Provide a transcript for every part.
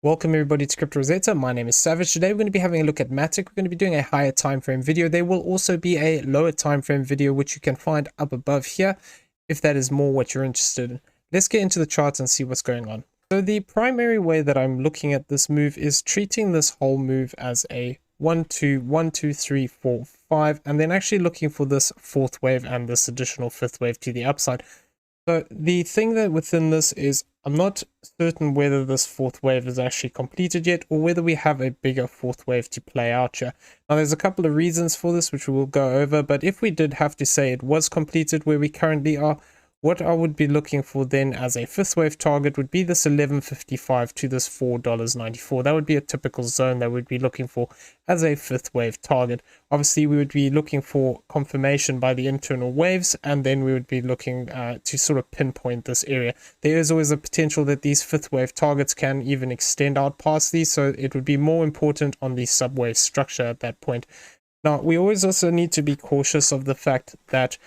Welcome everybody to Crypto Rosetta. My name is Savage. Today we're going to be having a look at MATIC. We're going to be doing a higher time frame video. There will also be a lower time frame video which you can find up above here if that is more what you're interested in. Let's get into the charts and see what's going on. So the primary way that I'm looking at this move is treating this whole move as a 1 2 1 2 3 4 5 and then actually looking for this fourth wave and this additional fifth wave to the upside. So the thing that within this is I'm not certain whether this fourth wave is actually completed yet or whether we have a bigger fourth wave to play out here. Now there's a couple of reasons for this which we will go over, but if we did have to say it was completed where we currently are, what I would be looking for then as a fifth wave target would be this $11.55 to this $4.94. That would be a typical zone that we'd be looking for as a fifth wave target. Obviously, we would be looking for confirmation by the internal waves, and then we would be looking to sort of pinpoint this area. There is always a potential that these fifth wave targets can even extend out past these, so it would be more important on the subwave structure at that point. Now, we always also need to be cautious of the fact that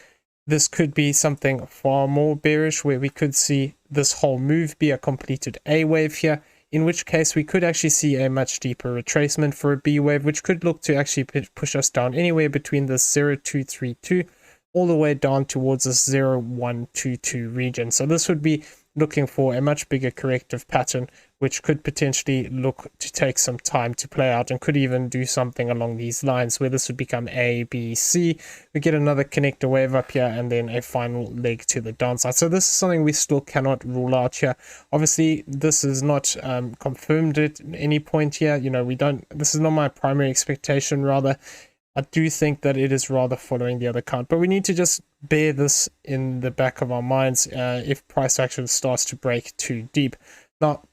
this could be something far more bearish where we could see this whole move be a completed A wave here, in which case we could actually see a much deeper retracement for a B wave, which could look to actually push us down anywhere between this 0.232 all the way down towards this 0.122 region. So this would be looking for a much bigger corrective pattern, which could potentially look to take some time to play out and could even do something along these lines where this would become A, B, C. We get another connector wave up here and then a final leg to the downside. So this is something we still cannot rule out here. Obviously, this is not confirmed at any point here. You know, this is not my primary expectation. Rather, I do think that it is rather following the other count, but we need to just bear this in the back of our minds if price action starts to break too deep. Now,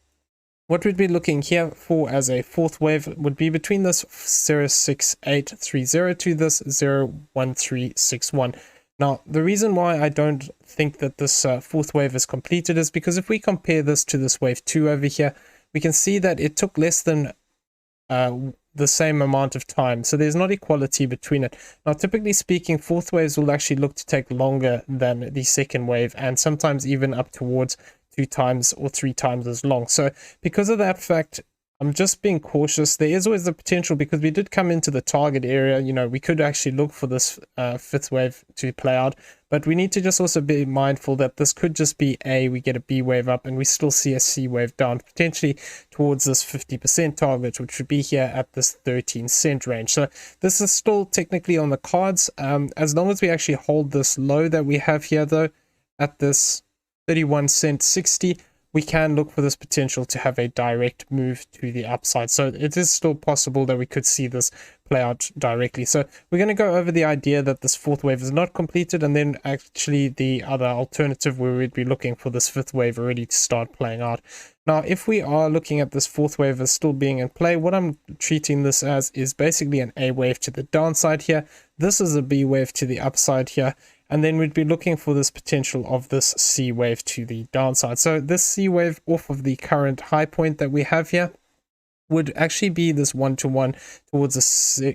what we'd be looking here for as a fourth wave would be between this 0.6830 to this 0.1361. Now, the reason why I don't think that this fourth wave is completed is because if we compare this to this wave 2 over here, we can see that it took less than the same amount of time, so there's not equality between it. Now, typically speaking, fourth waves will actually look to take longer than the second wave, and sometimes even up towards 2 times or 3 times as long. So because of that fact, I'm just being cautious. There is always the potential, because we did come into the target area, you know, we could actually look for this fifth wave to play out, but we need to just also be mindful that this could just be we get a B wave up and we still see a C wave down, potentially towards this 50% target, which would be here at this 13-cent range. So this is still technically on the cards. As long as we actually hold this low that we have here, though, at this 31 cent 60, we can look for this potential to have a direct move to the upside. So it is still possible that we could see this play out directly. So we're going to go over the idea that this fourth wave is not completed, and then actually the other alternative where we'd be looking for this fifth wave already to start playing out. Now, if we are looking at this fourth wave as still being in play, what I'm treating this as is basically an A wave to the downside here. This is a B wave to the upside here. And then we'd be looking for this potential of this C wave to the downside. So this C wave off of the current high point that we have here would actually be this 1-to-1 towards the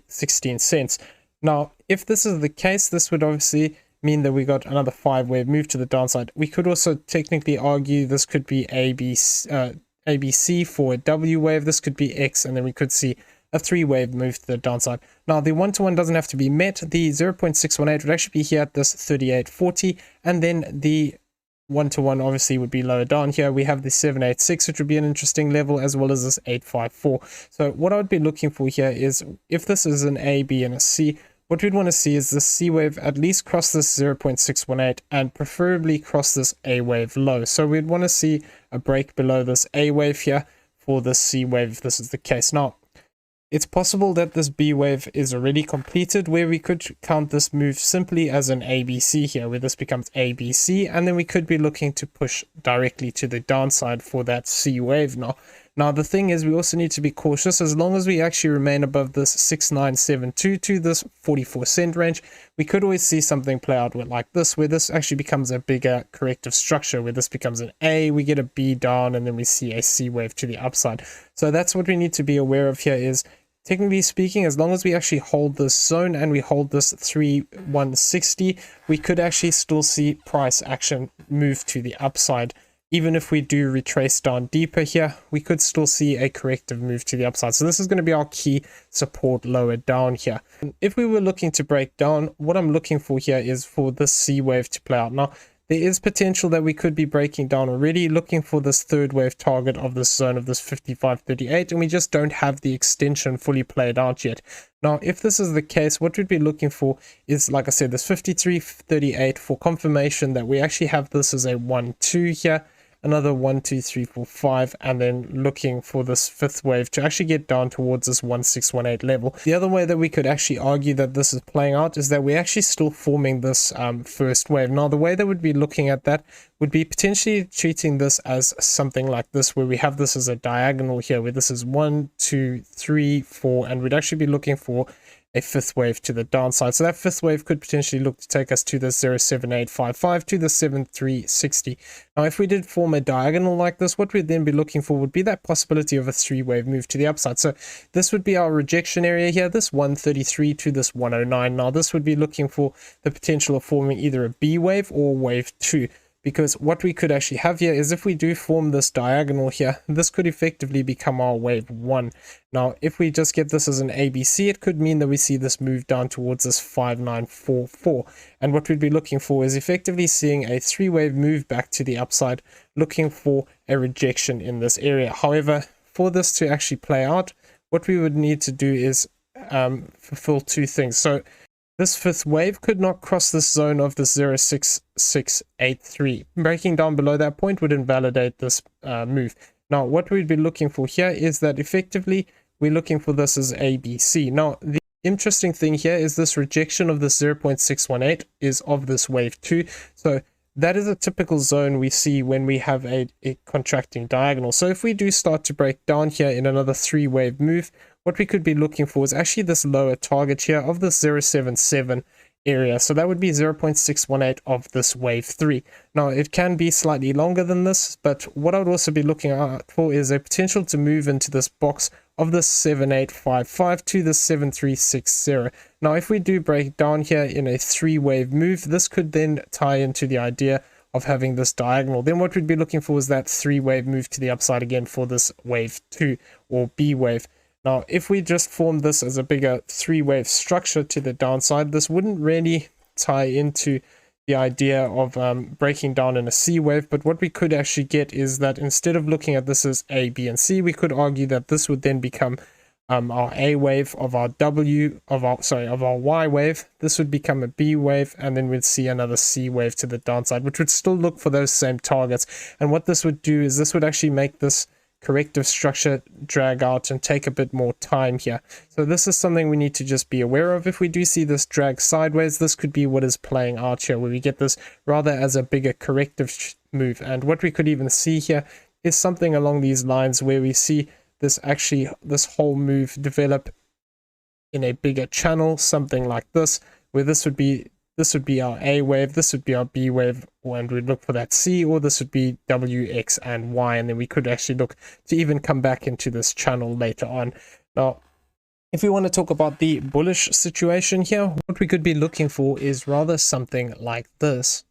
16 cents. Now, if this is the case, this would obviously mean that we got another 5-wave move to the downside. We could also technically argue this could be ABC for a W wave. This could be X, and then we could see a 3-wave move to the downside. Now, the 1-to-1 doesn't have to be met. The 0.618 would actually be here at this 38.40, and then the 1-to-1 obviously would be lower down here. We have the 786, which would be an interesting level, as well as this 854. So what I would be looking for here is, if this is an A, B, and a C, what we'd want to see is this C wave at least cross this 0.618 and preferably cross this A wave low. So we'd want to see a break below this A wave here for this C wave if this is the case. Now, it's possible that this B wave is already completed, where we could count this move simply as an ABC here, where this becomes ABC, and then we could be looking to push directly to the downside for that C wave. Now the thing is, we also need to be cautious. As long as we actually remain above this 6972 to this 44-cent range, we could always see something play out like this, where this actually becomes a bigger corrective structure, where this becomes an A, we get a B down, and then we see a C wave to the upside. So that's what we need to be aware of here is, technically speaking, as long as we actually hold this zone and we hold this 3160, we could actually still see price action move to the upside, even if we do retrace down deeper here, we could still see a corrective move to the upside. So this is going to be our key support lower down here. If we were looking to break down, what I'm looking for here is for this C wave to play out. Now, there is potential that we could be breaking down already, looking for this third wave target of this zone of this 55.38, and we just don't have the extension fully played out yet. Now, if this is the case, what we'd be looking for is, like I said, this 53.38 for confirmation that we actually have this as a 1-2 here, another 1, 2, 3, 4, 5, and then looking for this fifth wave to actually get down towards this 1618 level. The other way that we could actually argue that this is playing out is that we're actually still forming this first wave. Now, the way that we'd be looking at that would be potentially treating this as something like this, where we have this as a diagonal here, where this is 1, 2, 3, 4, and we'd actually be looking for a fifth wave to the downside. So that fifth wave could potentially look to take us to the 07855 to the 7360. Now, if we did form a diagonal like this, what we'd then be looking for would be that possibility of a three-wave move to the upside. So this would be our rejection area here, this 133 to this 109. Now, this would be looking for the potential of forming either a B wave or wave 2. Because what we could actually have here is, if we do form this diagonal here, this could effectively become our wave 1. Now, if we just get this as an ABC, it could mean that we see this move down towards this 5944. And what we'd be looking for is effectively seeing a three-wave move back to the upside, looking for a rejection in this area. However, for this to actually play out, what we would need to do is fulfill two things. So this fifth wave could not cross this zone of the 06683. Breaking down below that point would invalidate this move. Now, what we'd be looking for here is that effectively we're looking for this as ABC. Now, the interesting thing here is this rejection of the 0.618 is of this wave 2. So that is a typical zone we see when we have a contracting diagonal. So if we do start to break down here in another three-wave move, what we could be looking for is actually this lower target here of the 077 area. So that would be 0.618 of this wave 3. Now, it can be slightly longer than this, but what I would also be looking out for is a potential to move into this box of the 7855 to the 7360. Now, if we do break down here in a three-wave move, this could then tie into the idea of having this diagonal. Then what we'd be looking for is that three-wave move to the upside again for this wave 2 or B wave. Now, if we just form this as a bigger three-wave structure to the downside, this wouldn't really tie into the idea of breaking down in a C wave, but what we could actually get is that instead of looking at this as A, B, and C, we could argue that this would then become our A wave of our Y wave. This would become a B wave, and then we'd see another C wave to the downside, which would still look for those same targets. And what this would do is this would actually make this corrective structure drag out and take a bit more time here. So this is something we need to just be aware of. If we do see this drag sideways, this could be what is playing out here, where we get this rather as a bigger corrective move. And what we could even see here is something along these lines, where we see this whole move develop in a bigger channel, something like this, where this would be our A wave, this would be our B wave, and we'd look for that C, or this would be W, X, and Y, and then we could actually look to even come back into this channel later on. Now, if we want to talk about the bullish situation here, what we could be looking for is rather something like this,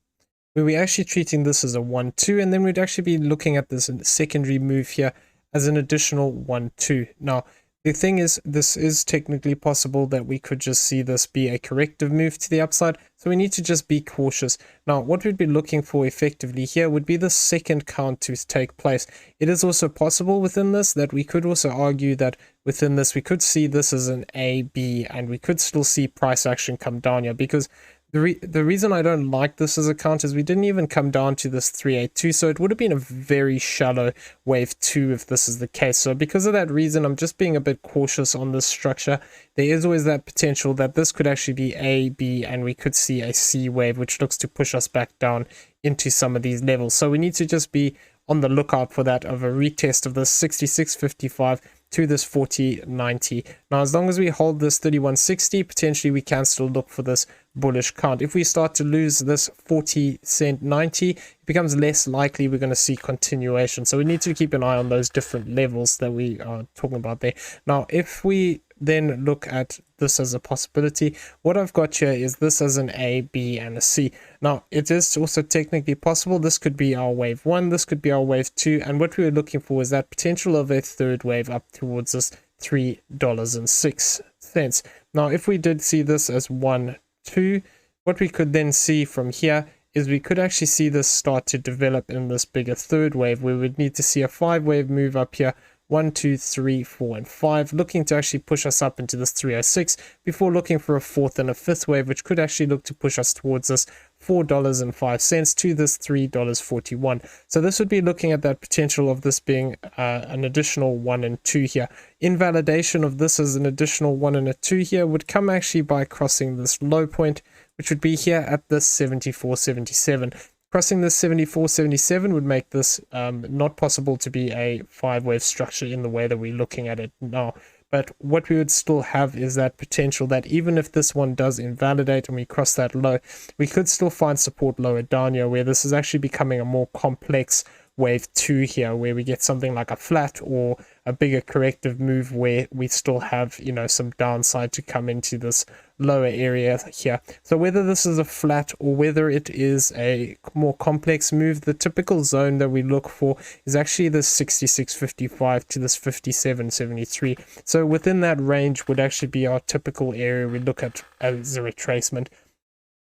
where we're actually treating this as a 1-2, and then we'd actually be looking at this secondary move here as an additional 1-2. Now, the thing is, this is technically possible that we could just see this be a corrective move to the upside, so we need to just be cautious. Now, what we'd be looking for effectively here would be the second count to take place. It is also possible within this that we could also argue that within this we could see this as an A, B, and we could still see price action come down here, because the reason I don't like this as a count is we didn't even come down to this 382, so it would have been a very shallow wave 2 if this is the case. So because of that reason, I'm just being a bit cautious on this structure. There is always that potential that this could actually be A, B, and we could see a C wave, which looks to push us back down into some of these levels. So we need to just be on the lookout for that, of a retest of this 66.55 to this 40.90. Now, as long as we hold this 31.60, potentially we can still look for this bullish count. If we start to lose this 40.90, it becomes less likely we're going to see continuation. So we need to keep an eye on those different levels that we are talking about there. Now, if we then look at this as a possibility. What I've got here is this as an A, B, and a C. Now, it is also technically possible. This could be our wave 1, this could be our wave 2, and what we were looking for is that potential of a third wave up towards this $3.06. Now, if we did see this as 1, 2, what we could then see from here is we could actually see this start to develop in this bigger third wave. We would need to see a 5-wave move up here, 1, 2, 3, 4, and 5, looking to actually push us up into this 306 before looking for a 4th and a 5th wave, which could actually look to push us towards this $4.05 to this $3.41. So this would be looking at that potential of this being an additional 1 and 2 here. Invalidation of this as an additional 1 and a 2 here would come actually by crossing this low point, which would be here at this 74.77. Crossing this 74.77 would make this not possible to be a 5-wave structure in the way that we're looking at it now. But what we would still have is that potential that even if this one does invalidate and we cross that low, we could still find support lower down here, where this is actually becoming a more complex wave 2 here, where we get something like a flat or a bigger corrective move where we still have, you know, some downside to come into this lower area here. So whether this is a flat or whether it is a more complex move, the typical zone that we look for is actually this 66.55 to this 57.73. So within that range would actually be our typical area we look at as a retracement.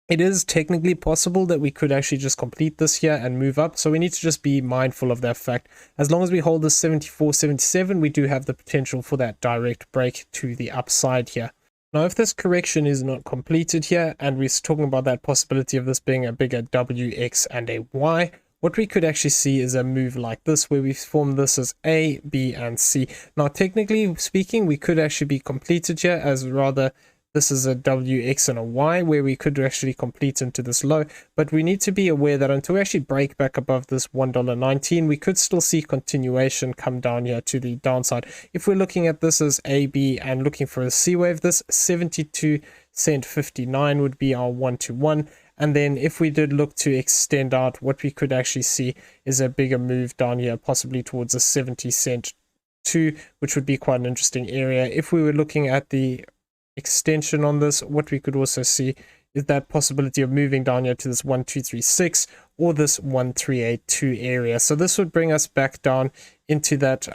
It is technically possible that we could actually just complete this here and move up, so we need to just be mindful of that fact. As long as we hold this 74.77, we do have the potential for that direct break to the upside here. Now, if this correction is not completed here, and we're talking about that possibility of this being a bigger W, X, and a Y, what we could actually see is a move like this, where we form this as A, B, and C. Now, technically speaking, we could actually be completed here as rather this is a W, X, and a Y, where we could actually complete into this low, but we need to be aware that until we actually break back above this $1.19, we could still see continuation come down here to the downside. If we're looking at this as A, B, and looking for a C wave, this 72.59 would be our 1-to-1. And then if we did look to extend out, what we could actually see is a bigger move down here, possibly towards a 70.2, which would be quite an interesting area. If we were looking at the extension on this, what we could also see is that possibility of moving down here to this 1236 or this 1382 area. So this would bring us back down into that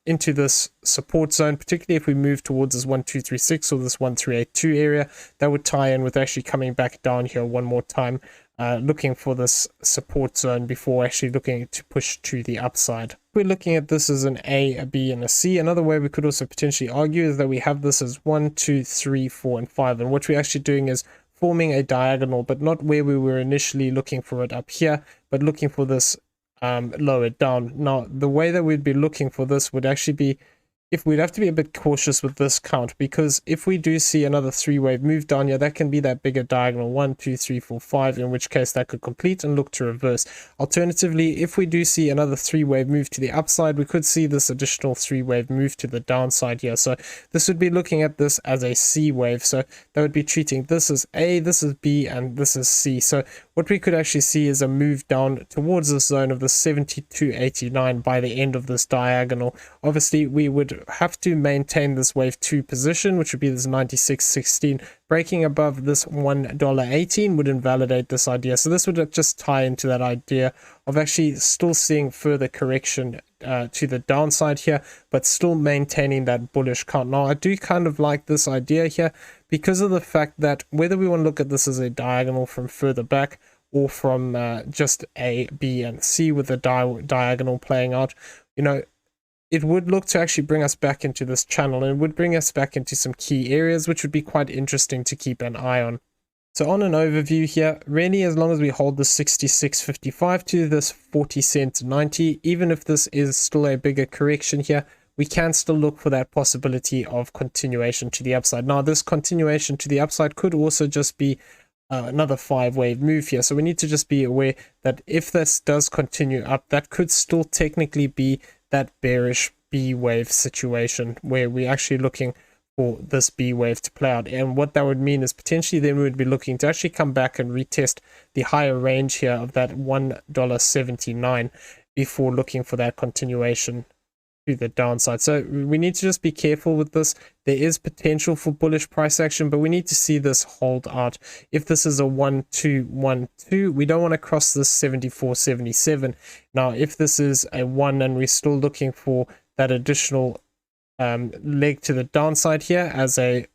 into this support zone, particularly if we move towards this 1236 or this 1382 area. That would tie in with actually coming back down here one more time, looking for this support zone before actually looking to push to the upside. We're looking at this as an A, a B, and a C. Another way we could also potentially argue is that we have this as 1, 2, 3, 4, and 5. And what we're actually doing is forming a diagonal, but not where we were initially looking for it up here, but looking for this lower down. Now, the way that we'd be looking for this would actually be, if we'd have to be a bit cautious with this count, because if we do see another 3-wave move down here, that can be that bigger diagonal 1, 2, 3, 4, 5, in which case that could complete and look to reverse. Alternatively, if we do see another 3-wave move to the upside, we could see this additional 3-wave move to the downside here. So this would be looking at this as a C wave. So that would be treating this as A, this is B, and this is C. So what we could actually see is a move down towards this zone of the 72.89 by the end of this diagonal. Obviously, we would have to maintain this wave 2 position, which would be this 96.16. Breaking above this $1.18 would invalidate this idea. So this would just tie into that idea of actually still seeing further correction to the downside here, but still maintaining that bullish count. Now, I do kind of like this idea here because of the fact that whether we want to look at this as a diagonal from further back or from just A, B, and C with the diagonal playing out, you know, it would look to actually bring us back into this channel, and it would bring us back into some key areas, which would be quite interesting to keep an eye on. So on an overview here, really, as long as we hold the 66.55 to this 40.90, even if this is still a bigger correction here, we can still look for that possibility of continuation to the upside. Now, this continuation to the upside could also just be another 5-wave move here. So we need to just be aware that if this does continue up, that could still technically be that bearish B wave situation where we're actually looking for this B wave to play out. And what that would mean is potentially then we would be looking to actually come back and retest the higher range here of that $1.79 before looking for that continuation to the downside. So we need to just be careful with this. There is potential for bullish price action, but we need to see this hold out. If this is a 1-2-1-2, we don't want to cross this 74.77. Now, if this is a 1 and we're still looking for that additional leg to the downside here as a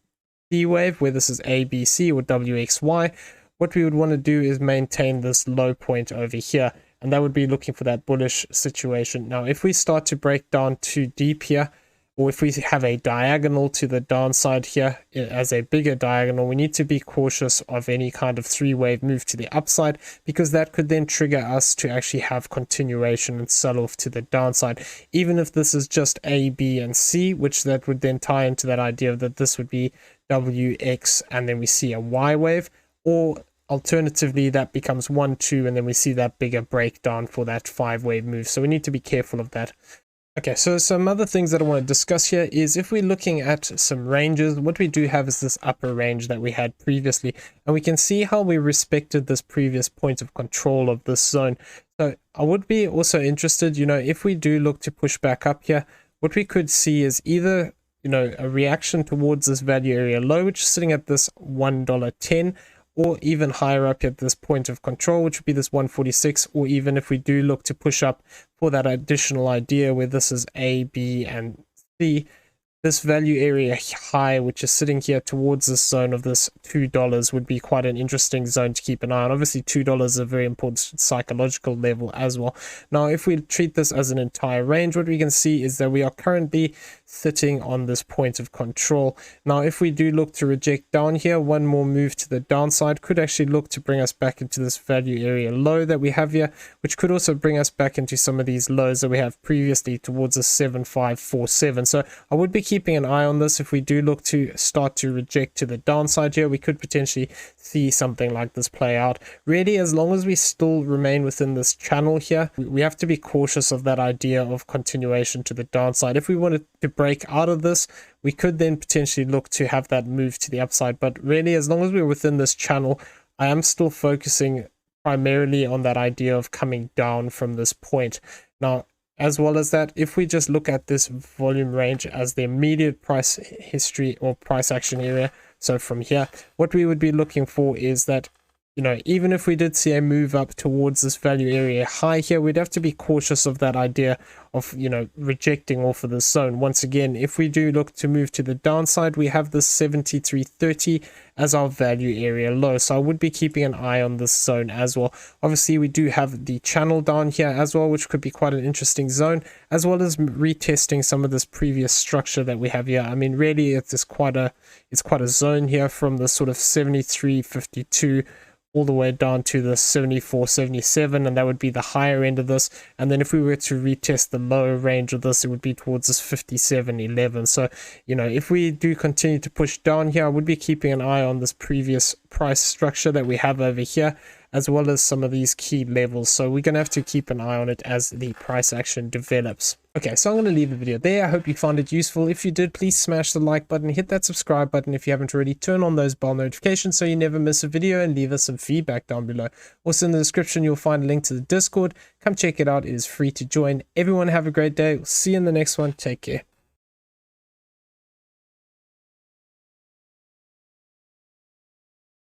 D wave, where this is ABC or WXY, what we would want to do is maintain this low point over here, and that would be looking for that bullish situation. Now, if we start to break down too deep here, or if we have a diagonal to the downside here as a bigger diagonal, we need to be cautious of any kind of three-wave move to the upside, because that could then trigger us to actually have continuation and sell off to the downside. Even if this is just A, B, and C, which that would then tie into that idea that this would be W, X, and then we see a Y wave, or alternatively that becomes 1, 2, and then we see that bigger breakdown for that 5-wave move. So we need to be careful of that. Okay, so some other things that I want to discuss here is if we're looking at some ranges, what we do have is this upper range that we had previously, and we can see how we respected this previous point of control of this zone. So I would be also interested, if we do look to push back up here, what we could see is either, a reaction towards this value area low, which is sitting at this $1.10, or even higher up at this point of control, which would be this 146, or even if we do look to push up for that additional idea where this is A, B, and C, this value area high, which is sitting here towards this zone of this $2, would be quite an interesting zone to keep an eye on. Obviously, $2 is a very important psychological level as well. Now, if we treat this as an entire range, what we can see is that we are currently sitting on this point of control. Now, if we do look to reject down here, one more move to the downside could actually look to bring us back into this value area low that we have here, which could also bring us back into some of these lows that we have previously towards the 7547. So I would be keeping an eye on this. If we do look to start to reject to the downside here, we could potentially see something like this play out. Really, as long as we still remain within this channel here, we have to be cautious of that idea of continuation to the downside. If we wanted to break out of this, we could then potentially look to have that move to the upside. But really, as long as we're within this channel, I am still focusing primarily on that idea of coming down from this point. Now, as well as that, if we just look at this volume range as the immediate price history or price action area, so from here, what we would be looking for is that, even if we did see a move up towards this value area high here, we'd have to be cautious of that idea of, rejecting off of this zone. Once again, if we do look to move to the downside, we have this 73.30 as our value area low. So I would be keeping an eye on this zone as well. Obviously, we do have the channel down here as well, which could be quite an interesting zone, as well as retesting some of this previous structure that we have here. I mean, really, it's quite a zone here from the sort of 73.52 all the way down to the 74.77, and that would be the higher end of this. And then if we were to retest the lower range of this, it would be towards this 57.11. So, if we do continue to push down here, I would be keeping an eye on this previous price structure that we have over here, as well as some of these key levels. So we're going to have to keep an eye on it as the price action develops. Okay, so I'm going to leave the video there. I hope you found it useful. If you did, please smash the like button, hit that subscribe button if you haven't already, turn on those bell notifications so you never miss a video, and leave us some feedback down below. Also in the description, you'll find a link to the Discord. Come check it out. It is free to join. Everyone have a great day. We'll see you in the next one. Take care.